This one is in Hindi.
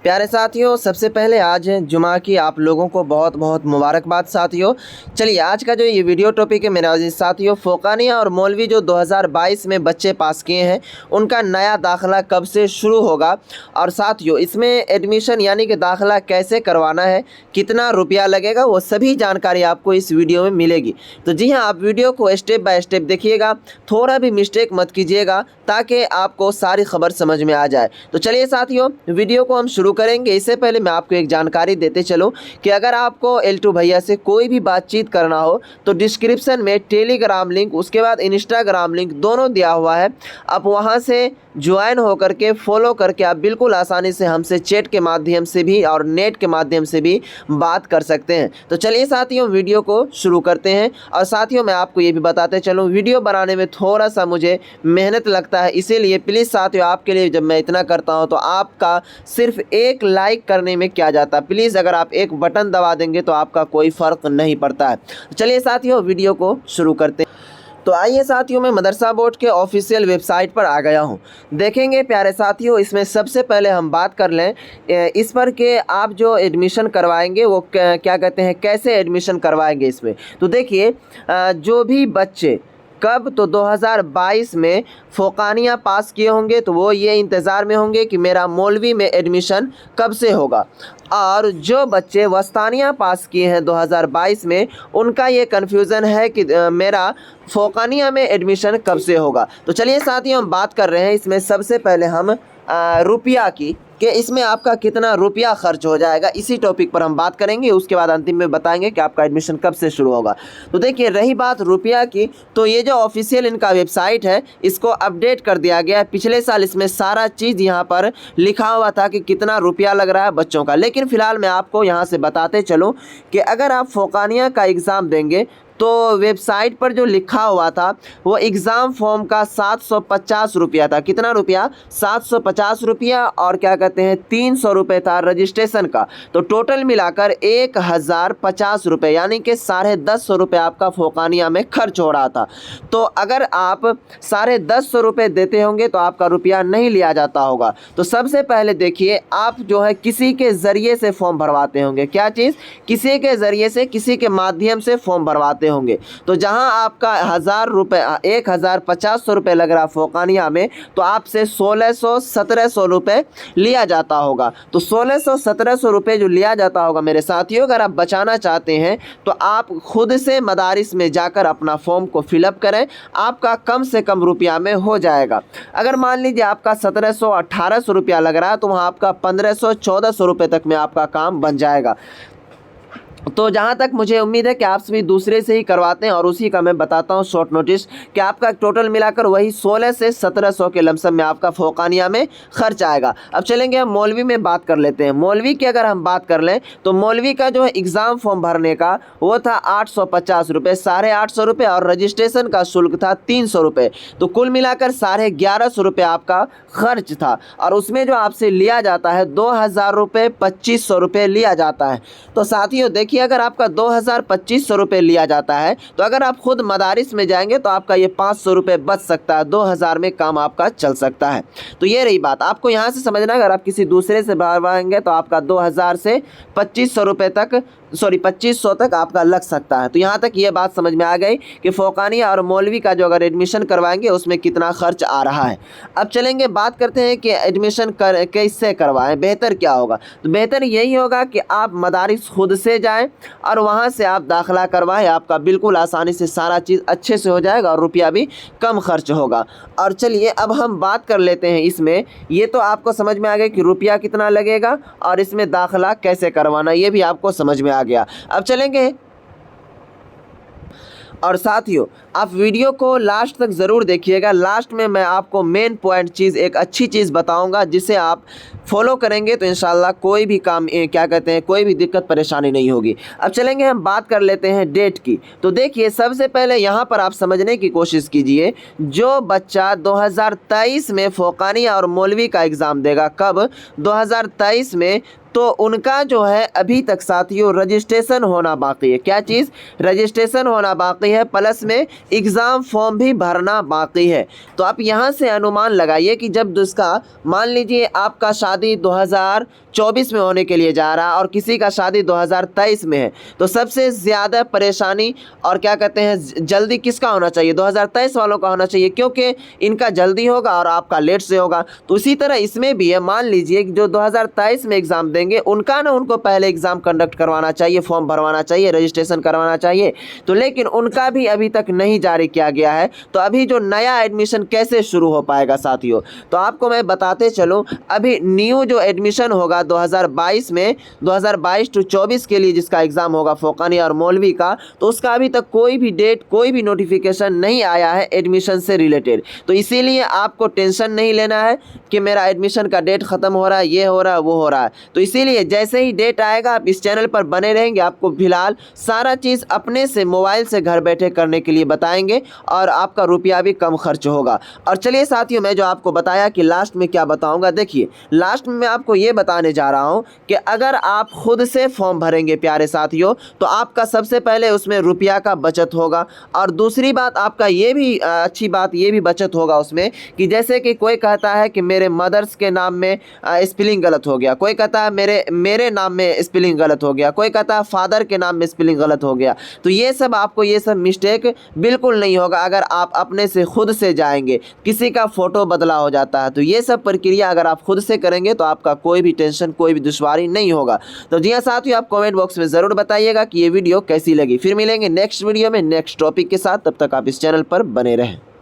प्यारे साथियों, सबसे पहले आज जुमा की आप लोगों को बहुत बहुत मुबारकबाद साथियों। चलिए आज का जो ये वीडियो टॉपिक है मेरे अजीज साथियों, फ़ोकानिया और मौलवी जो 2022 में बच्चे पास किए हैं उनका नया दाखिला कब से शुरू होगा और साथियों इसमें एडमिशन यानी कि दाखिला कैसे करवाना है, कितना रुपया लगेगा, वो सभी जानकारी आपको इस वीडियो में मिलेगी। तो जी हाँ, आप वीडियो को स्टेप बाय स्टेप देखिएगा, थोड़ा भी मिस्टेक मत कीजिएगा ताकि आपको सारी खबर समझ में आ जाए। तो चलिए साथियों वीडियो को हम शुरू करेंगे। इससे पहले मैं आपको एक जानकारी देते चलूं कि अगर आपको एल2 भैया से कोई भी बातचीत करना हो तो डिस्क्रिप्शन में टेलीग्राम लिंक, उसके बाद इंस्टाग्राम लिंक दोनों दिया हुआ है। आप वहां से ज्वाइन होकर के फॉलो करके आप बिल्कुल आसानी से हमसे चैट के माध्यम से भी और नेट के माध्यम से भी बात कर सकते हैं। तो चलिए साथियों वीडियो को शुरू करते हैं। और साथियों मैं आपको ये भी बताते चलूँ, वीडियो बनाने में थोड़ा सा मुझे मेहनत लगता है, इसीलिए प्लीज़ साथियों आपके लिए जब मैं इतना करता हूँ तो आपका सिर्फ एक लाइक करने में क्या जाता है। प्लीज़ अगर आप एक बटन दबा देंगे तो आपका कोई फ़र्क नहीं पड़ता है। चलिए साथियों वीडियो को शुरू करते हैं। तो आइए साथियों मैं मदरसा बोर्ड के ऑफिशियल वेबसाइट पर आ गया हूं। देखेंगे प्यारे साथियों, इसमें सबसे पहले हम बात कर लें इस पर कि आप जो एडमिशन करवाएंगे वो क्या कहते हैं, कैसे एडमिशन करवाएंगे इसमें। तो देखिए जो भी बच्चे कब तो 2022 में फ़ोकानिया पास किए होंगे तो वो ये इंतज़ार में होंगे कि मेरा मौलवी में एडमिशन कब से होगा। और जो बच्चे वस्तानिया पास किए हैं 2022 में उनका ये कन्फ्यूज़न है कि मेरा फ़ोकानिया में एडमिशन कब से होगा। तो चलिए साथियों हम बात कर रहे हैं इसमें सबसे पहले हम रुपया की कि इसमें आपका कितना रुपया खर्च हो जाएगा, इसी टॉपिक पर हम बात करेंगे। उसके बाद अंतिम में बताएंगे कि आपका एडमिशन कब से शुरू होगा। तो देखिए रही बात रुपया की, तो ये जो ऑफिशियल इनका वेबसाइट है इसको अपडेट कर दिया गया है। पिछले साल इसमें सारा चीज़ यहाँ पर लिखा हुआ था कि कितना रुपया लग रहा है बच्चों का। लेकिन फ़िलहाल मैं आपको यहाँ से बताते चलूँ कि अगर आप फ़ोकानिया का एग्ज़ाम देंगे तो वेबसाइट पर जो लिखा हुआ था वो एग्ज़ाम फॉर्म का 750 रुपया था। कितना रुपया? 750 रुपया। और क्या कहते हैं 300 रुपये था रजिस्ट्रेशन का। तो टोटल मिलाकर 1050 रुपये यानी कि 1,550 रुपये आपका फ़ोकानिया में खर्च हो रहा था। तो अगर आप 1,550 रुपये देते होंगे तो आपका रुपया नहीं लिया जाता होगा। तो सबसे पहले देखिए आप जो है किसी के ज़रिए से फॉर्म भरवाते होंगे। क्या चीज़? किसी के ज़रिए से, किसी के माध्यम से फॉर्म भरवाते होंगे। तो जहां आपका 1,000 रुपये 1,050 रुपये लग रहा फ़ोकानिया में, तो आपसे 1,600-1,700 रुपये लिया जाता होगा। तो 1,600-1,700 रुपये जो लिया जाता होगा मेरे साथियों, अगर आप बचाना चाहते हैं तो आप खुद से मदारिस में जाकर अपना फॉर्म को फिलअप करें, आपका कम से कम रुपया में हो जाएगा। अगर मान लीजिए आपका 1,700-1,800 रुपया लग रहा है तो वहाँ आपका 1,500-1,400 रुपये तक में आपका काम बन जाएगा। तो जहाँ तक मुझे उम्मीद है कि आप सभी दूसरे से ही करवाते हैं और उसी का मैं बताता हूँ शॉर्ट नोटिस कि आपका टोटल मिलाकर वही 16 से 1,700 के लमसम में आपका फ़ोकानिया में खर्च आएगा। अब चलेंगे हम मौलवी में बात कर लेते हैं। मौलवी की अगर हम बात कर लें तो मौलवी का जो है एग्ज़ाम फॉर्म भरने का वो था 850 रुपये, 850 रुपये, और रजिस्ट्रेशन का शुल्क था 300 रुपये। तो कुल मिलाकर 1150 रुपये आपका खर्च था। और उसमें जो आपसे लिया जाता है 2,000 रुपये 2,500 रुपये लिया जाता है। तो साथियों देखिए अगर आपका 2,000-2,500 रुपये लिया जाता है तो अगर आप खुद मदारिस में जाएंगे तो आपका ये 500 रुपये बच सकता है, 2,000 में काम आपका चल सकता है। तो ये रही बात, आपको यहाँ से समझना, अगर आप किसी दूसरे से भरवाएंगे तो आपका 2,000 से 2,500 रुपये तक 2,500 तक आपका लग सकता है। तो यहाँ तक ये बात समझ में आ गई कि फ़ोकानिया और मौलवी का जो अगर एडमिशन करवाएंगे उसमें कितना खर्च आ रहा है। अब चलेंगे बात करते हैं कि एडमिशन कैसे करवाएं, बेहतर क्या होगा। तो बेहतर यही होगा कि आप मदारिस खुद से जाएं और वहाँ से आप दाखिला करवाएं, आपका बिल्कुल आसानी से सारा चीज़ अच्छे से हो जाएगा और रुपया भी कम खर्च होगा। और चलिए अब हम बात कर लेते हैं इसमें, ये तो आपको समझ में आ गया कि रुपया कितना लगेगा और इसमें दाखिला कैसे करवाना, ये भी आपको समझ में आ गया। अब चलेंगे, और साथियों आप वीडियो को लास्ट तक ज़रूर देखिएगा। लास्ट में मैं आपको मेन पॉइंट चीज़, एक अच्छी चीज़ बताऊंगा जिसे आप फॉलो करेंगे तो इंशाल्लाह कोई भी काम क्या कहते हैं कोई भी दिक्कत परेशानी नहीं होगी। अब चलेंगे हम बात कर लेते हैं डेट की। तो देखिए सबसे पहले यहाँ पर आप समझने की कोशिश कीजिए, जो बच्चा 2023 में फ़ोकानिया और मौलवी का एग्ज़ाम देगा, कब? 2023 में तो उनका जो है अभी तक साथियों रजिस्ट्रेशन होना बाकी है। क्या चीज़? रजिस्ट्रेशन होना बाकी है, प्लस में एग्ज़ाम फॉर्म भी भरना बाकी है। तो आप यहाँ से अनुमान लगाइए कि जब उसका मान लीजिए आपका शादी 2024 में होने के लिए जा रहा है और किसी का शादी 2023 में है, तो सबसे ज़्यादा परेशानी और क्या कहते हैं जल्दी किसका होना चाहिए? 2023 वालों का होना चाहिए, क्योंकि इनका जल्दी होगा और आपका लेट से होगा। तो उसी तरह इसमें भी है, मान लीजिए कि जो 2023 में एग्ज़ाम देंगे उनका ना उनको पहले एग्ज़ाम कंडक्ट करवाना चाहिए, फॉर्म भरवाना चाहिए, रजिस्ट्रेशन करवाना चाहिए, तो लेकिन उनका भी अभी तक नहीं जारी किया गया है। तो अभी जो नया एडमिशन कैसे शुरू हो पाएगा साथियों? तो आपको मैं बताते चलूँ, अभी न्यू जो एडमिशन होगा 2022 में, 2022 टू 24 के लिए जिसका एग्ज़ाम होगा फ़ोकानिया और मौलवी का, तो उसका अभी तक कोई भी डेट, कोई भी नोटिफिकेशन नहीं आया है एडमिशन से रिलेटेड। तो इसीलिए आपको टेंशन नहीं लेना है कि मेरा एडमिशन का डेट ख़त्म हो रहा है, ये हो रहा है, वो हो रहा है। तो इसीलिए जैसे ही डेट आएगा आप इस चैनल पर बने रहेंगे, आपको फिलहाल सारा चीज़ अपने से मोबाइल से घर बैठे करने के लिए बताएंगे और आपका रुपया भी कम खर्च होगा। और चलिए साथियों, मैं जो आपको बताया कि लास्ट में क्या बताऊंगा, देखिए लास्ट में मैं आपको ये बताने जा रहा हूं कि अगर आप खुद से फॉर्म भरेंगे प्यारे साथियों, तो आपका सबसे पहले उसमें रुपया का बचत होगा। और दूसरी बात आपका ये भी अच्छी बात ये भी बचत होगा उसमें कि जैसे कि कोई कहता है कि मेरे मदर्स के नाम में स्पेलिंग गलत हो गया, कोई कहता है मेरे नाम में स्पेलिंग गलत हो गया, कोई कहता है फादर के नाम में स्पेलिंग गलत हो गया। तो ये सब आपको ये सब मिस्टेक बिल्कुल नहीं होगा अगर आप अपने से खुद से जाएंगे। किसी का फ़ोटो बदला हो जाता है, तो ये सब प्रक्रिया अगर आप खुद से करेंगे तो आपका कोई भी टेंशन, कोई भी दुश्वारी नहीं होगा। तो जी हाँ साथियों, आप कमेंट बॉक्स में ज़रूर बताइएगा कि ये वीडियो कैसी लगी। फिर मिलेंगे नेक्स्ट वीडियो में नेक्स्ट टॉपिक के साथ, तब तक आप इस चैनल पर बने रहें।